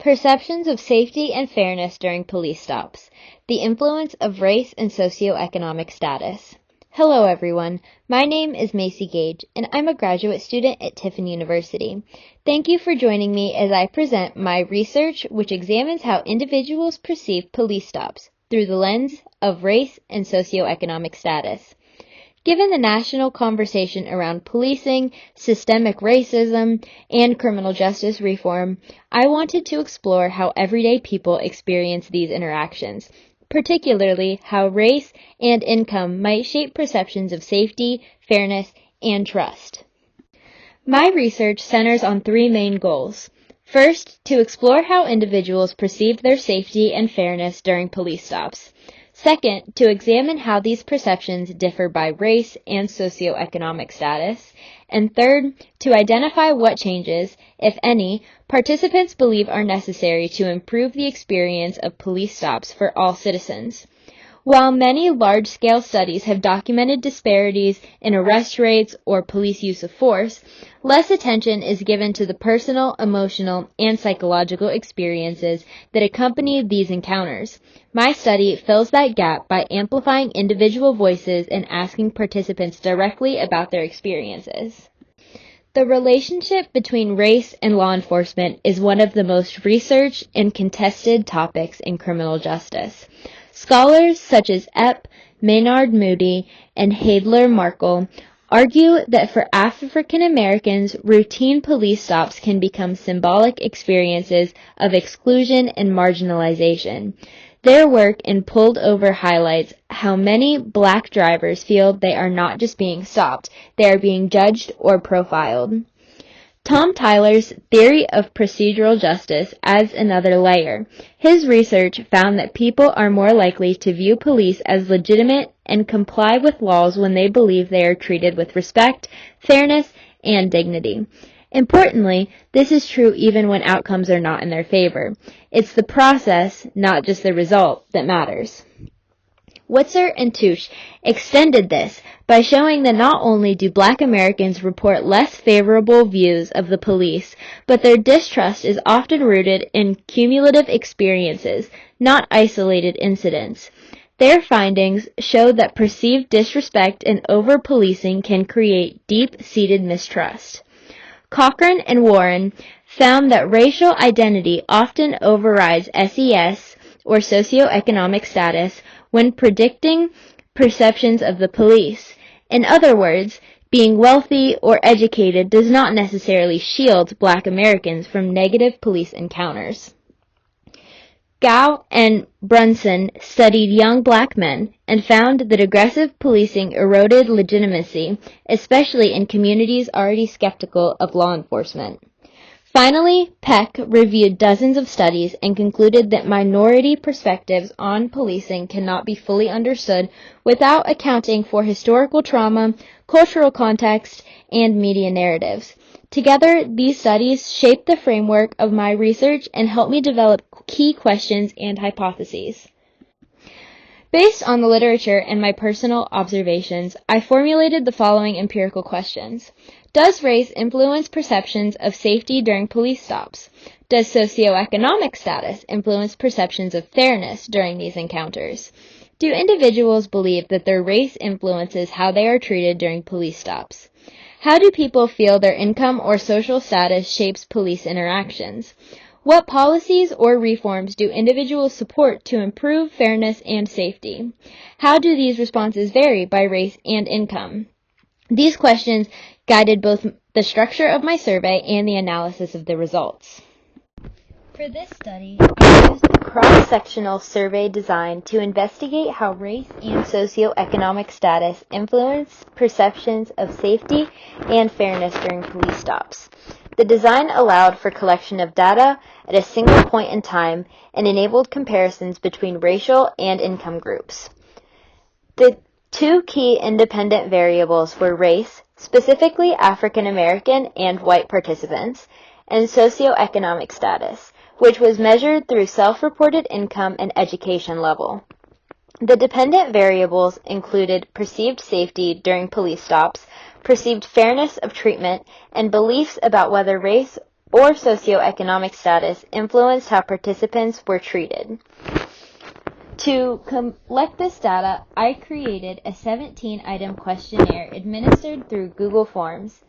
Perceptions of safety and fairness during police stops. The influence of race and socioeconomic status. Hello everyone, my name is Macy Gage and I'm a graduate student at Tiffin University. Thank you for joining me as I present my research which examines how individuals perceive police stops through the lens of race and socioeconomic status. Given the national conversation around policing, systemic racism, and criminal justice reform, I wanted to explore how everyday people experience these interactions, particularly how race and income might shape perceptions of safety, fairness, and trust. My research centers on three main goals. First, to explore how individuals perceive their safety and fairness during police stops. Second, to examine how these perceptions differ by race and socioeconomic status. And third, to identify what changes, if any, participants believe are necessary to improve the experience of police stops for all citizens. While many large-scale studies have documented disparities in arrest rates or police use of force, less attention is given to the personal, emotional, and psychological experiences that accompany these encounters. My study fills that gap by amplifying individual voices and asking participants directly about their experiences. The relationship between race and law enforcement is one of the most researched and contested topics in criminal justice. Scholars such as Epp, Maynard Moody, and Heydler Markle argue that for African Americans, routine police stops can become symbolic experiences of exclusion and marginalization. Their work in Pulled Over highlights how many black drivers feel they are not just being stopped, they are being judged or profiled. Tom Tyler's theory of procedural justice adds another layer. His research found that people are more likely to view police as legitimate and comply with laws when they believe they are treated with respect, fairness, and dignity. Importantly, this is true even when outcomes are not in their favor. It's the process, not just the result, that matters. Witzer and Touche extended this by showing that not only do Black Americans report less favorable views of the police, but their distrust is often rooted in cumulative experiences, not isolated incidents. Their findings show that perceived disrespect and over-policing can create deep-seated mistrust. Cochran and Warren found that racial identity often overrides SES, or socioeconomic status, when predicting perceptions of the police. In other words, being wealthy or educated does not necessarily shield Black Americans from negative police encounters. Gao and Brunson studied young Black men and found that aggressive policing eroded legitimacy, especially in communities already skeptical of law enforcement. Finally, Peck reviewed dozens of studies and concluded that minority perspectives on policing cannot be fully understood without accounting for historical trauma, cultural context, and media narratives. Together, these studies shaped the framework of my research and helped me develop key questions and hypotheses. Based on the literature and my personal observations, I formulated the following empirical questions. Does race influence perceptions of safety during police stops? Does socioeconomic status influence perceptions of fairness during these encounters? Do individuals believe that their race influences how they are treated during police stops? How do people feel their income or social status shapes police interactions? What policies or reforms do individuals support to improve fairness and safety? How do these responses vary by race and income? These questions guided both the structure of my survey and the analysis of the results. For this study, I used a cross-sectional survey design to investigate how race and socioeconomic status influence perceptions of safety and fairness during police stops. The design allowed for collection of data at a single point in time and enabled comparisons between racial and income groups. The two key independent variables were race, specifically African American and white participants, and socioeconomic status, which was measured through self-reported income and education level. The dependent variables included perceived safety during police stops, perceived fairness of treatment, and beliefs about whether race or socioeconomic status influenced how participants were treated. To collect this data, I created a 17-item questionnaire administered through Google Forms.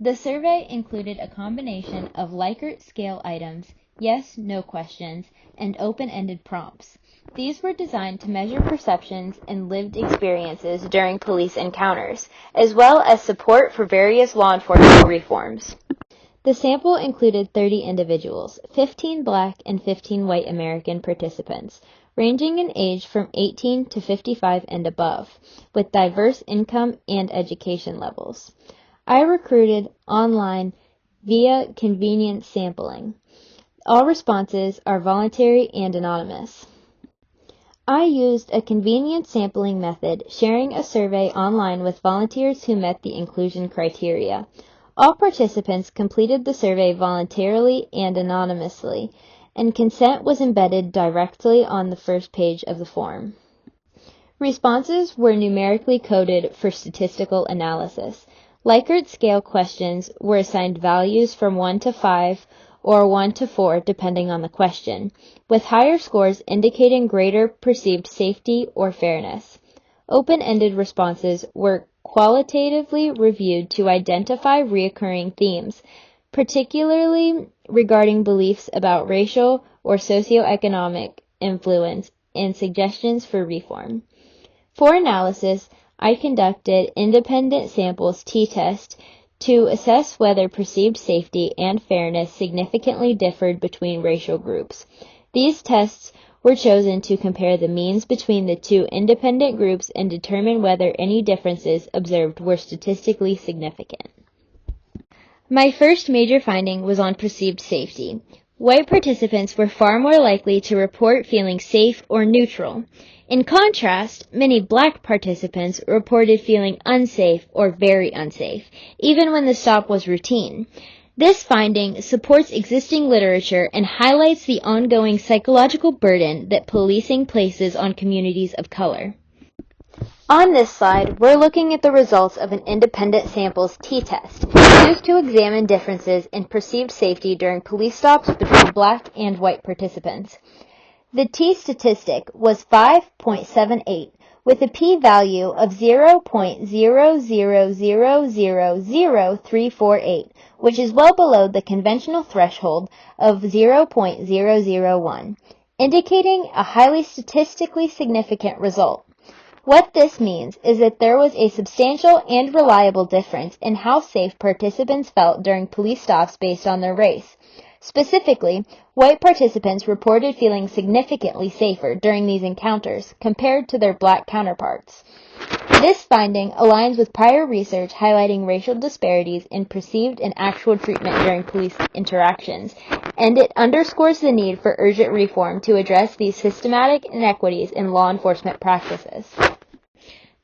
The survey included a combination of Likert scale items, yes/no questions, and open-ended prompts. These were designed to measure perceptions and lived experiences during police encounters, as well as support for various law enforcement reforms. The sample included 30 individuals, 15 Black and 15 white American participants, ranging in age from 18 to 55 and above, with diverse income and education levels. I recruited online via convenience sampling. All responses are voluntary and anonymous. I used a convenience sampling method, sharing a survey online with volunteers who met the inclusion criteria. All participants completed the survey voluntarily and anonymously, and consent was embedded directly on the first page of the form. Responses were numerically coded for statistical analysis. Likert scale questions were assigned values from 1 to 5 or 1 to 4 depending on the question, with higher scores indicating greater perceived safety or fairness. Open-ended responses were qualitatively reviewed to identify recurring themes, particularly regarding beliefs about racial or socioeconomic influence and suggestions for reform. For analysis, I conducted independent samples t-test to assess whether perceived safety and fairness significantly differed between racial groups. These tests were chosen to compare the means between the two independent groups and determine whether any differences observed were statistically significant. My first major finding was on perceived safety. White participants were far more likely to report feeling safe or neutral. In contrast, many Black participants reported feeling unsafe or very unsafe, even when the stop was routine. This finding supports existing literature and highlights the ongoing psychological burden that policing places on communities of color. On this slide, we're looking at the results of an independent samples t-test used to examine differences in perceived safety during police stops between Black and white participants. The t-statistic was 5.78, with a p-value of 0.000000348, which is well below the conventional threshold of 0.001, indicating a highly statistically significant result. What this means is that there was a substantial and reliable difference in how safe participants felt during police stops based on their race. Specifically, white participants reported feeling significantly safer during these encounters compared to their Black counterparts. This finding aligns with prior research highlighting racial disparities in perceived and actual treatment during police interactions, and it underscores the need for urgent reform to address these systematic inequities in law enforcement practices.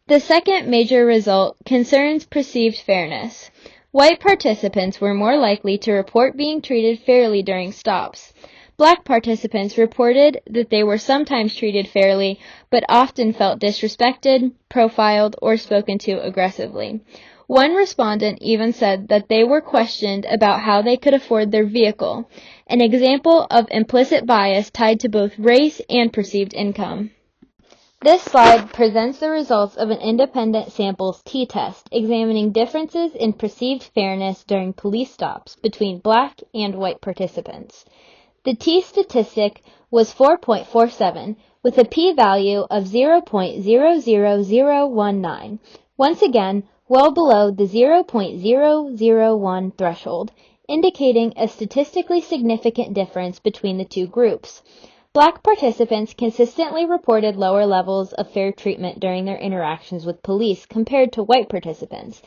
The second major result concerns perceived fairness. White participants were more likely to report being treated fairly during stops. Black participants reported that they were sometimes treated fairly, but often felt disrespected, profiled, or spoken to aggressively. One respondent even said that they were questioned about how they could afford their vehicle, an example of implicit bias tied to both race and perceived income. This slide presents the results of an independent samples t-test examining differences in perceived fairness during police stops between Black and white participants. The t-statistic was 4.47, with a p-value of 0.00019, once again well below the 0.001 threshold, indicating a statistically significant difference between the two groups. Black participants consistently reported lower levels of fair treatment during their interactions with police compared to white participants.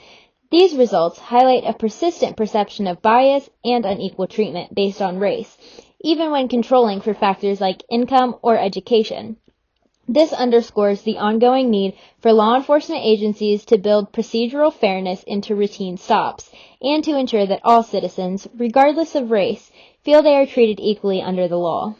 These results highlight a persistent perception of bias and unequal treatment based on race, even when controlling for factors like income or education. This underscores the ongoing need for law enforcement agencies to build procedural fairness into routine stops and to ensure that all citizens, regardless of race, feel they are treated equally under the law.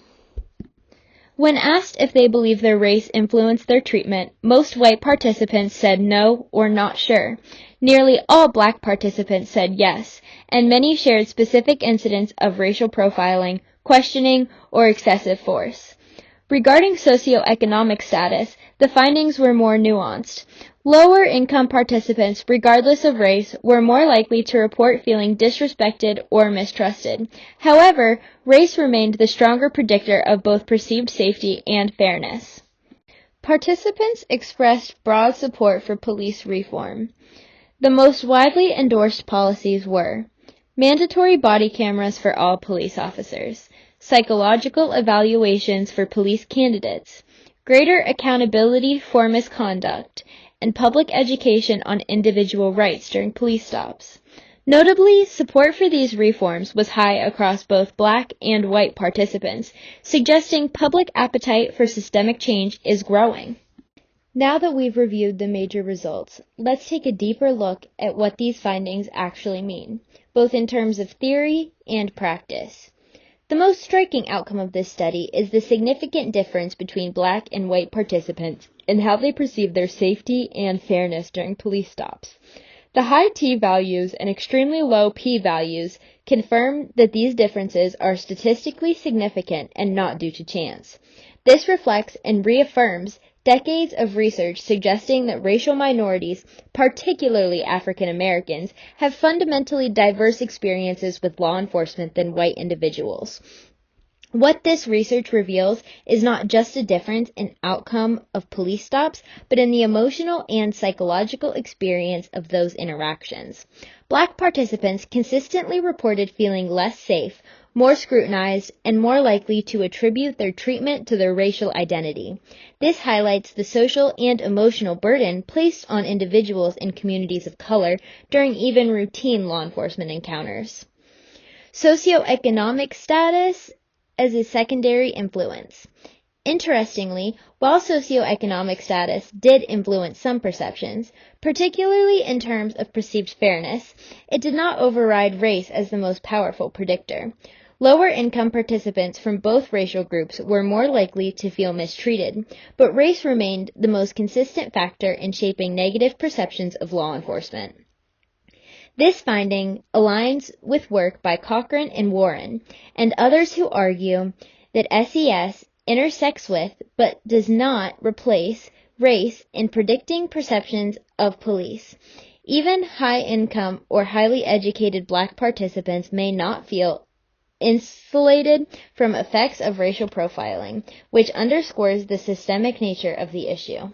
When asked if they believe their race influenced their treatment, most white participants said no or not sure. Nearly all black participants said yes, and many shared specific incidents of racial profiling, questioning, or excessive force. Regarding socioeconomic status, the findings were more nuanced. Lower income participants, regardless of race, were more likely to report feeling disrespected or mistrusted. However, race remained the stronger predictor of both perceived safety and fairness. Participants expressed broad support for police reform. The most widely endorsed policies were mandatory body cameras for all police officers, psychological evaluations for police candidates, greater accountability for misconduct, and public education on individual rights during police stops. Notably, support for these reforms was high across both black and white participants, suggesting public appetite for systemic change is growing. Now that we've reviewed the major results, let's take a deeper look at what these findings actually mean, both in terms of theory and practice. The most striking outcome of this study is the significant difference between black and white participants in how they perceive their safety and fairness during police stops. The high T values and extremely low P values confirm that these differences are statistically significant and not due to chance. This reflects and reaffirms decades of research suggesting that racial minorities, particularly African Americans, have fundamentally diverse experiences with law enforcement than white individuals. What this research reveals is not just a difference in outcome of police stops, but in the emotional and psychological experience of those interactions. Black participants consistently reported feeling less safe, more scrutinized, and more likely to attribute their treatment to their racial identity. This highlights the social and emotional burden placed on individuals in communities of color during even routine law enforcement encounters. Socioeconomic status as a secondary influence. Interestingly, while socioeconomic status did influence some perceptions, particularly in terms of perceived fairness, it did not override race as the most powerful predictor. Lower income participants from both racial groups were more likely to feel mistreated, but race remained the most consistent factor in shaping negative perceptions of law enforcement. This finding aligns with work by Cochran and Warren, and others who argue that SES intersects with, but does not replace, race in predicting perceptions of police. Even high-income or highly educated black participants may not feel insulated from effects of racial profiling, which underscores the systemic nature of the issue.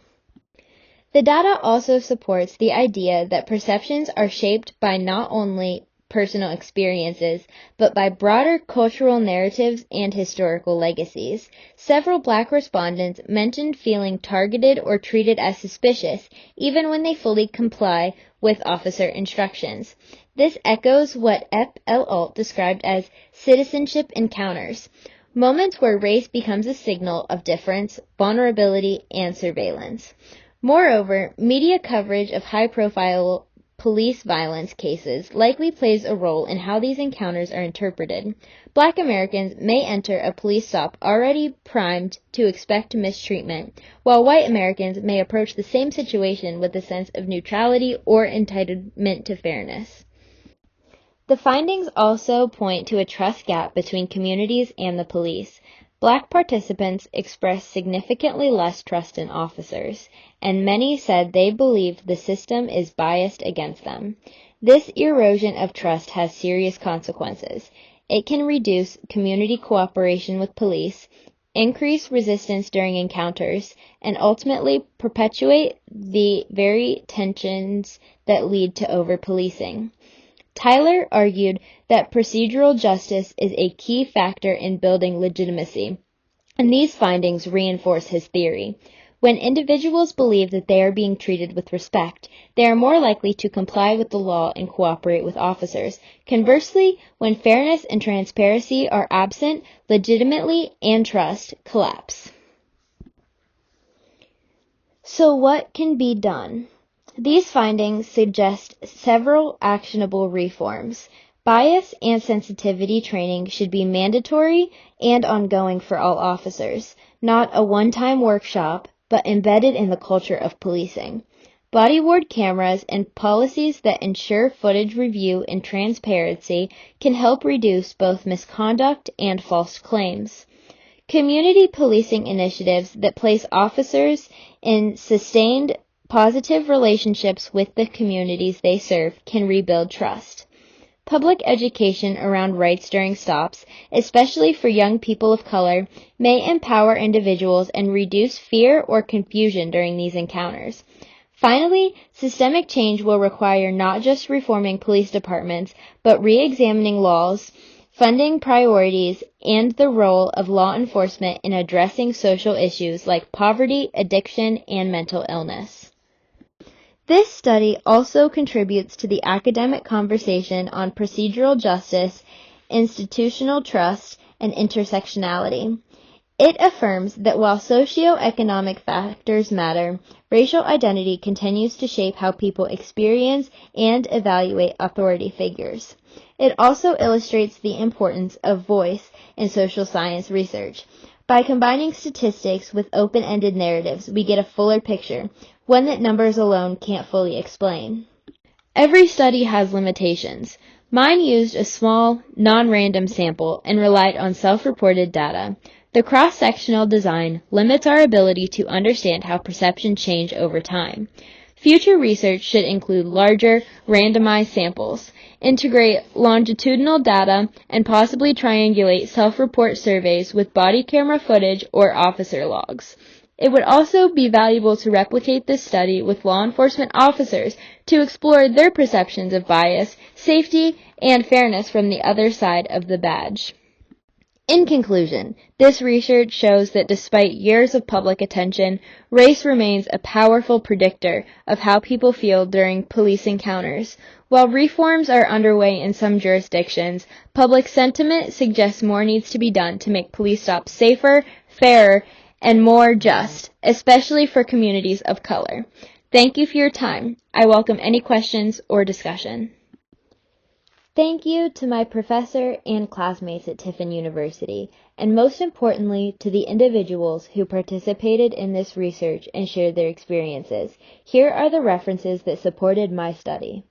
The data also supports the idea that perceptions are shaped by not only personal experiences, but by broader cultural narratives and historical legacies. Several black respondents mentioned feeling targeted or treated as suspicious, even when they fully comply with officer instructions. This echoes what Epp et al. Described as citizenship encounters, moments where race becomes a signal of difference, vulnerability, and surveillance. Moreover, media coverage of high-profile police violence cases likely plays a role in how these encounters are interpreted. Black Americans may enter a police stop already primed to expect mistreatment, while white Americans may approach the same situation with a sense of neutrality or entitlement to fairness. The findings also point to a trust gap between communities and the police. Black participants expressed significantly less trust in officers, and many said they believed the system is biased against them. This erosion of trust has serious consequences. It can reduce community cooperation with police, increase resistance during encounters, and ultimately perpetuate the very tensions that lead to over-policing. Tyler argued that procedural justice is a key factor in building legitimacy, and these findings reinforce his theory. When individuals believe that they are being treated with respect, they are more likely to comply with the law and cooperate with officers. Conversely, when fairness and transparency are absent, legitimacy and trust collapse. So what can be done? These findings suggest several actionable reforms. Bias and sensitivity training should be mandatory and ongoing for all officers, not a one-time workshop, but embedded in the culture of policing. Body-worn cameras and policies that ensure footage review and transparency can help reduce both misconduct and false claims. Community policing initiatives that place officers in sustained positive relationships with the communities they serve can rebuild trust. Public education around rights during stops, especially for young people of color, may empower individuals and reduce fear or confusion during these encounters. Finally, systemic change will require not just reforming police departments, but re-examining laws, funding priorities, and the role of law enforcement in addressing social issues like poverty, addiction, and mental illness. This study also contributes to the academic conversation on procedural justice, institutional trust, and intersectionality. It affirms that while socioeconomic factors matter, racial identity continues to shape how people experience and evaluate authority figures. It also illustrates the importance of voice in social science research. By combining statistics with open-ended narratives, we get a fuller picture, one that numbers alone can't fully explain. Every study has limitations. Mine used a small, non-random sample and relied on self-reported data. The cross-sectional design limits our ability to understand how perceptions change over time. Future research should include larger, randomized samples, integrate longitudinal data, and possibly triangulate self-report surveys with body camera footage or officer logs. It would also be valuable to replicate this study with law enforcement officers to explore their perceptions of bias, safety, and fairness from the other side of the badge. In conclusion, this research shows that despite years of public attention, race remains a powerful predictor of how people feel during police encounters. While reforms are underway in some jurisdictions, public sentiment suggests more needs to be done to make police stops safer, fairer, and more just, especially for communities of color. Thank you for your time. I welcome any questions or discussion. Thank you to my professor and classmates at Tiffin University, and most importantly to the individuals who participated in this research and shared their experiences. Here are the references that supported my study.